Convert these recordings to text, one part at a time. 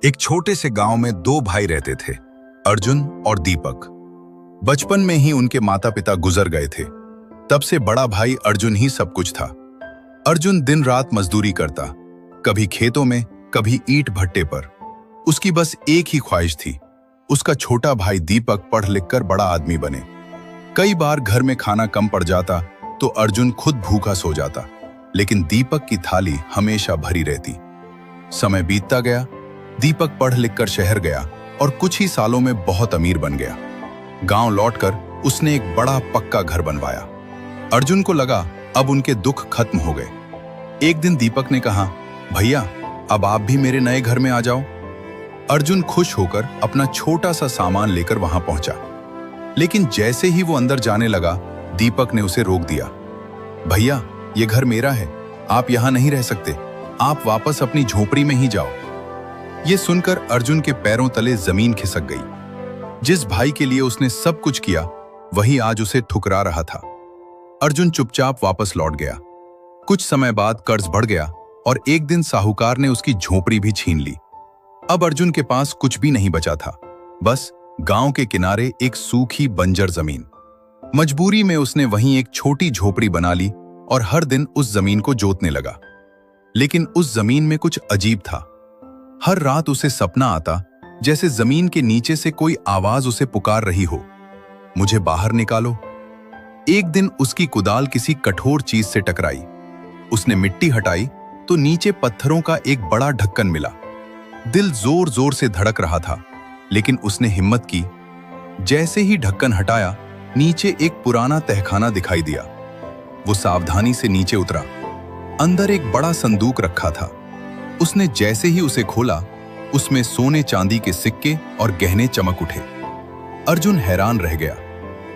एक छोटे से गांव में दो भाई रहते थे, अर्जुन और दीपक। बचपन में ही उनके माता पिता गुजर गए थे। तब से बड़ा भाई अर्जुन ही सब कुछ था। अर्जुन दिन रात मजदूरी करता, कभी खेतों में, कभी ईंट भट्टे पर। उसकी बस एक ही ख्वाहिश थी, उसका छोटा भाई दीपक पढ़ लिख कर बड़ा आदमी बने। कई बार घर में खाना कम पड़ जाता तो अर्जुन खुद भूखा सो जाता, लेकिन दीपक की थाली हमेशा भरी रहती। समय बीतता गया, दीपक पढ़ लिख कर शहर गया और कुछ ही सालों में बहुत अमीर बन गया। गांव लौटकर उसने एक बड़ा पक्का घर बनवाया। अर्जुन को लगा अब उनके दुख खत्म हो गए। एक दिन दीपक ने कहा, भैया अब आप भी मेरे नए घर में आ जाओ। अर्जुन खुश होकर अपना छोटा सा सामान लेकर वहां पहुंचा, लेकिन जैसे ही वो अंदर जाने लगा, दीपक ने उसे रोक दिया। भैया ये घर मेरा है, आप यहां नहीं रह सकते, आप वापस अपनी झोपड़ी में ही जाओ। ये सुनकर अर्जुन के पैरों तले जमीन खिसक गई। जिस भाई के लिए उसने सब कुछ किया, वही आज उसे ठुकरा रहा था। अर्जुन चुपचाप वापस लौट गया। कुछ समय बाद कर्ज बढ़ गया और एक दिन साहूकार ने उसकी झोपड़ी भी छीन ली। अब अर्जुन के पास कुछ भी नहीं बचा था, बस गांव के किनारे एक सूखी बंजर जमीन। मजबूरी में उसने वहीं एक छोटी झोपड़ी बना ली और हर दिन उस जमीन को जोतने लगा। लेकिन उस जमीन में कुछ अजीब था। हर रात उसे सपना आता, जैसे जमीन के नीचे से कोई आवाज उसे पुकार रही हो, मुझे बाहर निकालो। एक दिन उसकी कुदाल किसी कठोर चीज से टकराई। उसने मिट्टी हटाई तो नीचे पत्थरों का एक बड़ा ढक्कन मिला। दिल जोर जोर से धड़क रहा था, लेकिन उसने हिम्मत की। जैसे ही ढक्कन हटाया, नीचे एक पुराना तहखाना दिखाई दिया। वो सावधानी से नीचे उतरा। अंदर एक बड़ा संदूक रखा था। उसने जैसे ही उसे खोला, उसमें सोने चांदी के सिक्के और गहने चमक उठे। अर्जुन हैरान रह गया,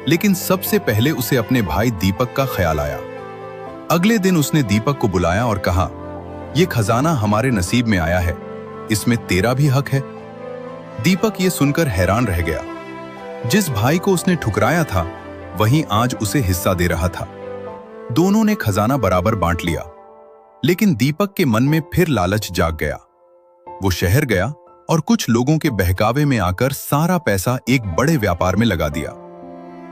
लेकिन सबसे पहले उसे अपने भाई दीपक का ख्याल आया। अगले दिन उसने दीपक को बुलाया और कहा, यह खजाना हमारे नसीब में आया है, इसमें तेरा भी हक है। दीपक ये सुनकर हैरान रह गया। जिस भाई को उसने ठुकराया था, वही आज उसे हिस्सा दे रहा था। दोनों ने खजाना बराबर बांट लिया, लेकिन दीपक के मन में फिर लालच जाग गया। वो शहर गया और कुछ लोगों के बहकावे में आकर सारा पैसा एक बड़े व्यापार में लगा दिया।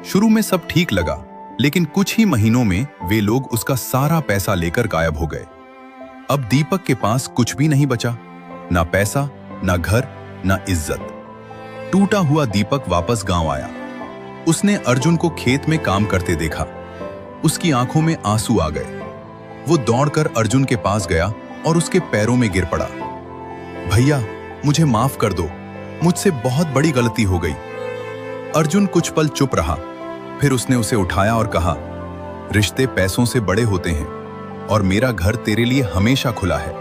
शुरू में सब ठीक लगा, लेकिन कुछ ही महीनों में वे लोग उसका सारा पैसा लेकर गायब हो गए। अब दीपक के पास कुछ भी नहीं बचा, ना पैसा, ना घर, ना इज्जत। टूटा हुआ दीपक वापस गांव आया। उसने अर्जुन को खेत में काम करते देखा। उसकी आंखों में आंसू आ गए। वो दौड़कर अर्जुन के पास गया और उसके पैरों में गिर पड़ा। भैया मुझे माफ कर दो, मुझसे बहुत बड़ी गलती हो गई। अर्जुन कुछ पल चुप रहा, फिर उसने उसे उठाया और कहा, रिश्ते पैसों से बड़े होते हैं और मेरा घर तेरे लिए हमेशा खुला है।